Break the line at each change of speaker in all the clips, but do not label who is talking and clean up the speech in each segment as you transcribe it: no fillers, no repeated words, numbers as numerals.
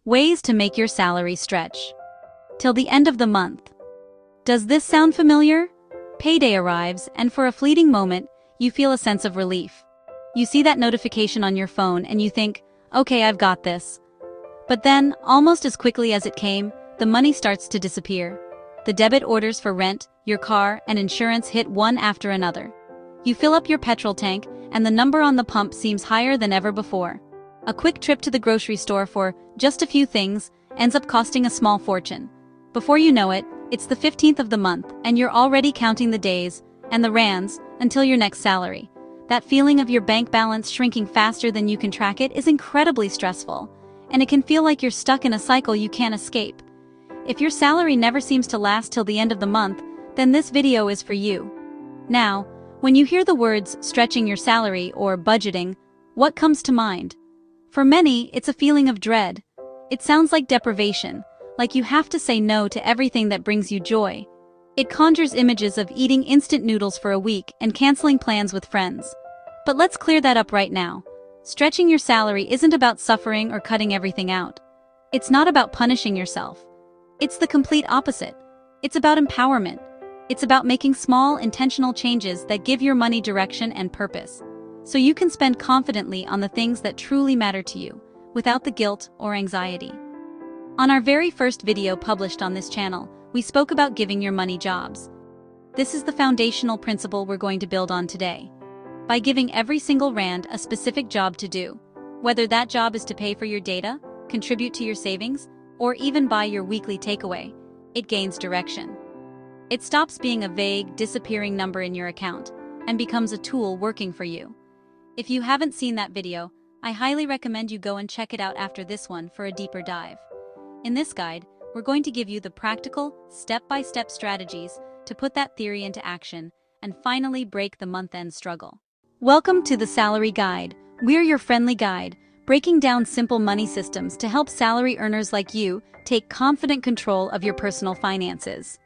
Ways to make your salary stretch till the end of the month. Does this sound familiar? Payday arrives, and for a fleeting moment, you feel a sense of relief. You see that notification on your phone and you think, okay, I've got this. But then, almost as quickly as it came, the money starts to disappear. The debit orders for rent, your car, and insurance hit one after another. You fill up your petrol tank, and the number on the pump seems higher than ever before. A quick trip to the grocery store for just a few things ends up costing a small fortune. Before you know it, it's the 15th of the month, and you're already counting the days and the rands until your next salary. That feeling of your bank balance shrinking faster than you can track it is incredibly stressful, and it can feel like you're stuck in a cycle you can't escape. If your salary never seems to last till the end of the month, then this video is for you. Now, when you hear the words stretching your salary or budgeting, what comes to mind? For many, it's a feeling of dread. It sounds like deprivation, like you have to say no to everything that brings you joy. It conjures images of eating instant noodles for a week and canceling plans with friends. But let's clear that up right now. Stretching your salary isn't about suffering or cutting everything out. It's not about punishing yourself. It's the complete opposite. It's about empowerment. It's about making small, intentional changes that give your money direction and purpose, so you can spend confidently on the things that truly matter to you, without the guilt or anxiety. On our very first video published on this channel, we spoke about giving your money jobs. This is the foundational principle we're going to build on today. By giving every single rand a specific job to do, whether that job is to pay for your data, contribute to your savings, or even buy your weekly takeaway, it gains direction. It stops being a vague, disappearing number in your account and becomes a tool working for you. If you haven't seen that video, I highly recommend you go and check it out after this one for a deeper dive. In this guide, we're going to give you the practical, step-by-step strategies to put that theory into action and finally break the month-end struggle. Welcome to the Salary Guide. We're your friendly guide, breaking down simple money systems to help salary earners like you take confident control of your personal finances.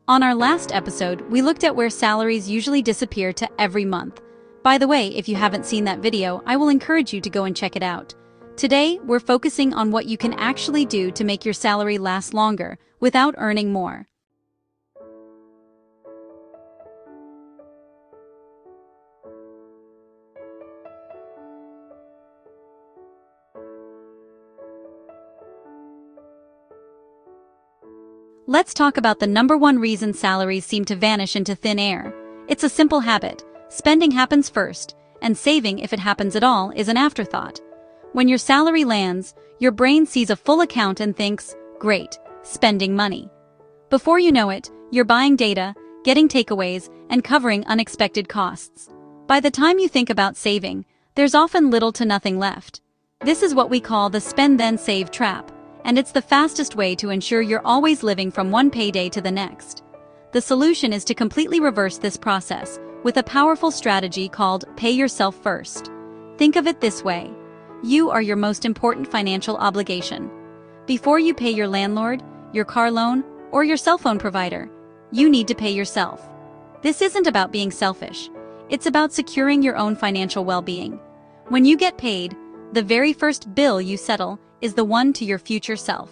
On our last episode, we looked at where salaries usually disappear to every month. By the way, if you haven't seen that video, I will encourage you to go and check it out. Today, we're focusing on what you can actually do to make your salary last longer without earning more. Let's talk about the number one reason salaries seem to vanish into thin air. It's a simple habit. Spending happens first, and saving, if it happens at all, is an afterthought. When your salary lands, your brain sees a full account and thinks, great, spending money. Before you know it, you're buying data, getting takeaways, and covering unexpected costs. By the time you think about saving, there's often little to nothing left. This is what we call the spend then save trap, and it's the fastest way to ensure you're always living from one payday to the next. The solution is to completely reverse this process with a powerful strategy called pay yourself first. Think of it this way. You are your most important financial obligation. Before you pay your landlord, your car loan, or your cell phone provider, you need to pay yourself. This isn't about being selfish. It's about securing your own financial well-being. When you get paid, the very first bill you settle is the one to your future self.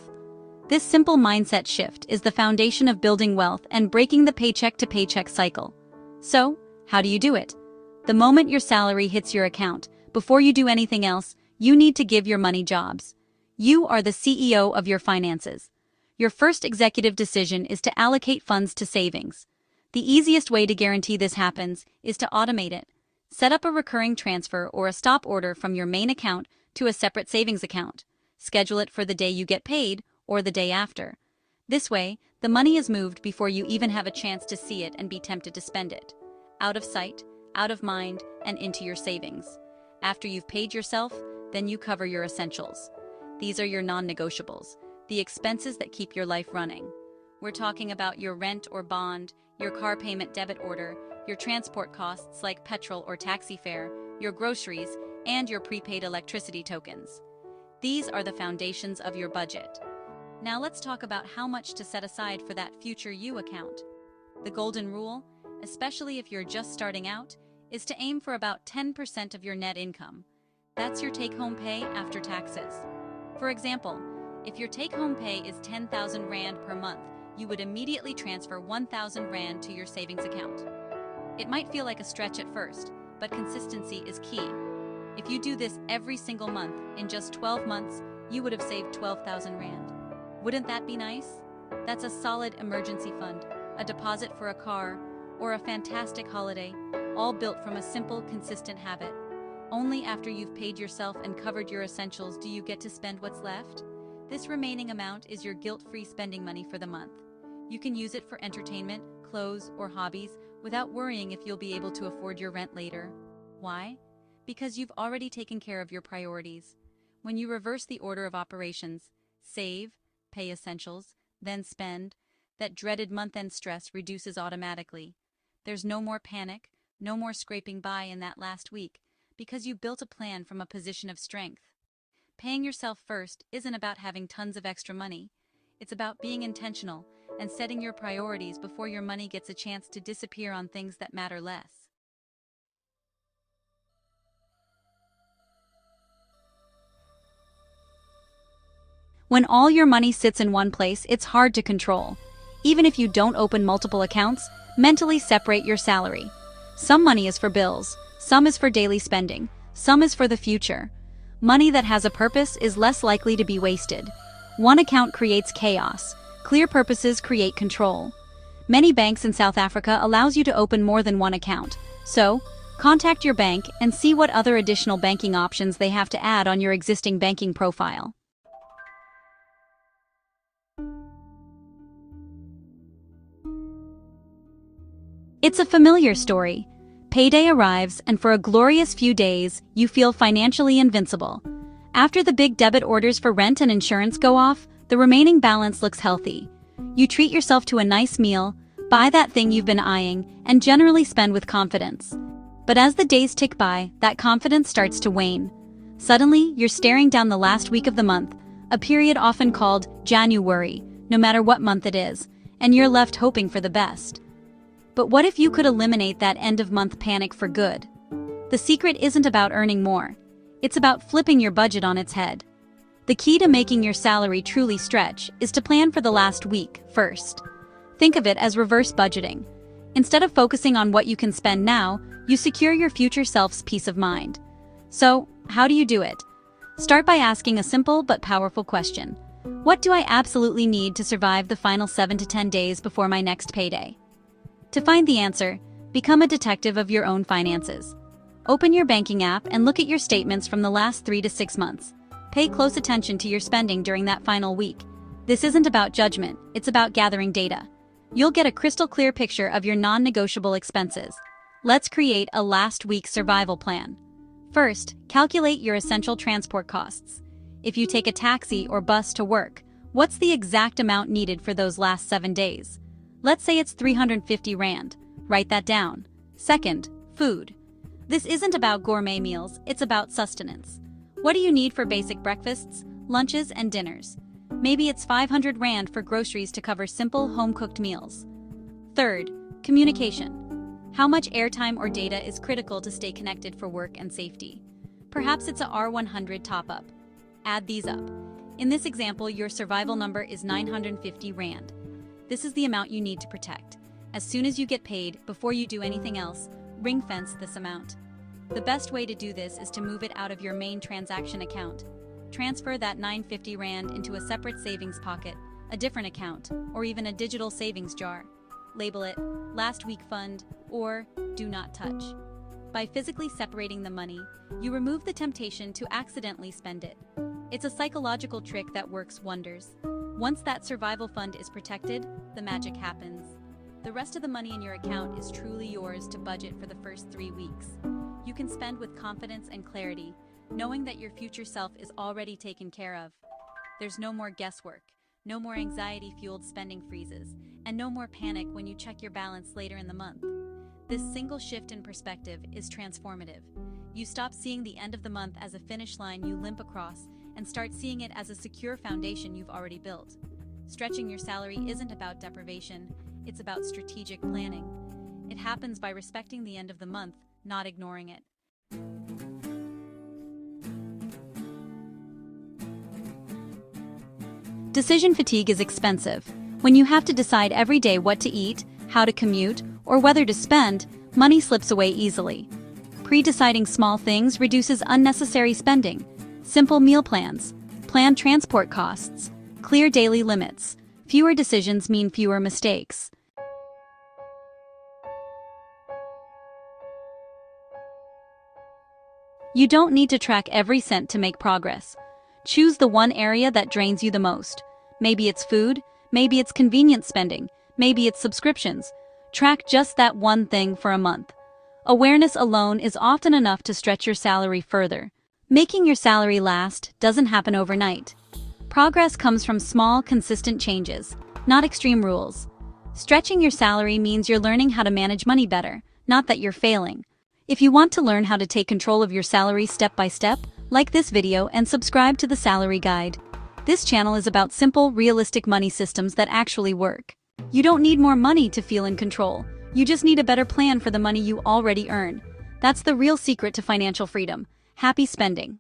This simple mindset shift is the foundation of building wealth and breaking the paycheck-to-paycheck cycle. So, how do you do it? The moment your salary hits your account, before you do anything else, you need to give your money jobs. You are the CEO of your finances. Your first executive decision is to allocate funds to savings. The easiest way to guarantee this happens is to automate it. Set up a recurring transfer or a stop order from your main account to a separate savings account. Schedule it for the day you get paid or the day after. This way, the money is moved before you even have a chance to see it and be tempted to spend it. Out of sight, out of mind, and into your savings. After you've paid yourself, then you cover your essentials. These are your non-negotiables, the expenses that keep your life running. We're talking about your rent or bond, your car payment debit order, your transport costs like petrol or taxi fare, your groceries, and your prepaid electricity tokens. These are the foundations of your budget. Now let's talk about how much to set aside for that future you account. The golden rule, especially if you're just starting out, is to aim for about 10% of your net income. That's your take-home pay after taxes. For example, if your take-home pay is 10,000 Rand per month, you would immediately transfer 1,000 Rand to your savings account. It might feel like a stretch at first, but consistency is key. If you do this every single month, in just 12 months, you would have saved 12,000 Rand. Wouldn't that be nice? That's a solid emergency fund, a deposit for a car, or a fantastic holiday, all built from a simple, consistent habit. Only after you've paid yourself and covered your essentials do you get to spend what's left. This remaining amount is your guilt-free spending money for the month. You can use it for entertainment, clothes, or hobbies without worrying if you'll be able to afford your rent later. Why? Because you've already taken care of your priorities. When you reverse the order of operations, save, pay essentials, then spend, that dreaded month-end stress reduces automatically. There's no more panic, no more scraping by in that last week, because you built a plan from a position of strength. Paying yourself first isn't about having tons of extra money. It's about being intentional and setting your priorities before your money gets a chance to disappear on things that matter less. When all your money sits in one place, it's hard to control. Even if you don't open multiple accounts, mentally separate your salary. Some money is for bills, some is for daily spending, some is for the future. Money that has a purpose is less likely to be wasted. One account creates chaos. Clear purposes create control. Many banks in South Africa allows you to open more than one account. So, contact your bank and see what other additional banking options they have to add on your existing banking profile. It's a familiar story. Payday arrives, and for a glorious few days, you feel financially invincible. After the big debit orders for rent and insurance go off, the remaining balance looks healthy. You treat yourself to a nice meal, buy that thing you've been eyeing, and generally spend with confidence. But as the days tick by, that confidence starts to wane. Suddenly, you're staring down the last week of the month, a period often called January, no matter what month it is, and you're left hoping for the best. But what if you could eliminate that end-of-month panic for good? The secret isn't about earning more. It's about flipping your budget on its head. The key to making your salary truly stretch is to plan for the last week first. Think of it as reverse budgeting. Instead of focusing on what you can spend now, you secure your future self's peace of mind. So, how do you do it? Start by asking a simple but powerful question. What do I absolutely need to survive the final 7 to 10 days before my next payday? To find the answer, become a detective of your own finances. Open your banking app and look at your statements from the last 3 to 6 months. Pay close attention to your spending during that final week. This isn't about judgment, it's about gathering data. You'll get a crystal clear picture of your non-negotiable expenses. Let's create a last week survival plan. First, calculate your essential transport costs. If you take a taxi or bus to work, what's the exact amount needed for those last 7 days? Let's say it's 350 Rand. Write that down. Second, food. This isn't about gourmet meals, it's about sustenance. What do you need for basic breakfasts, lunches, and dinners? Maybe it's 500 Rand for groceries to cover simple home-cooked meals. Third, communication. How much airtime or data is critical to stay connected for work and safety? Perhaps it's a R100 top-up. Add these up. In this example, your survival number is 950 Rand. This is the amount you need to protect. As soon as you get paid, before you do anything else, ring-fence this amount. The best way to do this is to move it out of your main transaction account. Transfer that 950 Rand into a separate savings pocket, a different account, or even a digital savings jar. Label it Last Week Fund or Do Not Touch. By physically separating the money, you remove the temptation to accidentally spend it. It's a psychological trick that works wonders. Once that survival fund is protected, the magic happens. The rest of the money in your account is truly yours to budget for the first 3 weeks. You can spend with confidence and clarity, knowing that your future self is already taken care of. There's no more guesswork, no more anxiety-fueled spending freezes, and no more panic when you check your balance later in the month. This single shift in perspective is transformative. You stop seeing the end of the month as a finish line you limp across and start seeing it as a secure foundation you've already built. Stretching your salary isn't about deprivation, it's about strategic planning. It happens by respecting the end of the month, not ignoring it. Decision fatigue is expensive. When you have to decide every day what to eat, how to commute, or whether to spend, money slips away easily. Pre-deciding small things reduces unnecessary spending. Simple meal plans, planned transport costs, clear daily limits. Fewer decisions mean fewer mistakes. You don't need to track every cent to make progress. Choose the one area that drains you the most. Maybe it's food, maybe it's convenience spending, maybe it's subscriptions. Track just that one thing for a month. Awareness alone is often enough to stretch your salary further. Making your salary last doesn't happen overnight. Progress comes from small, consistent changes, not extreme rules. Stretching your salary means you're learning how to manage money better, not that you're failing. If you want to learn how to take control of your salary step by step, like this video and subscribe to the Salary Guide. This channel is about simple, realistic money systems that actually work. You don't need more money to feel in control. You just need a better plan for the money you already earn. That's the real secret to financial freedom. Happy spending.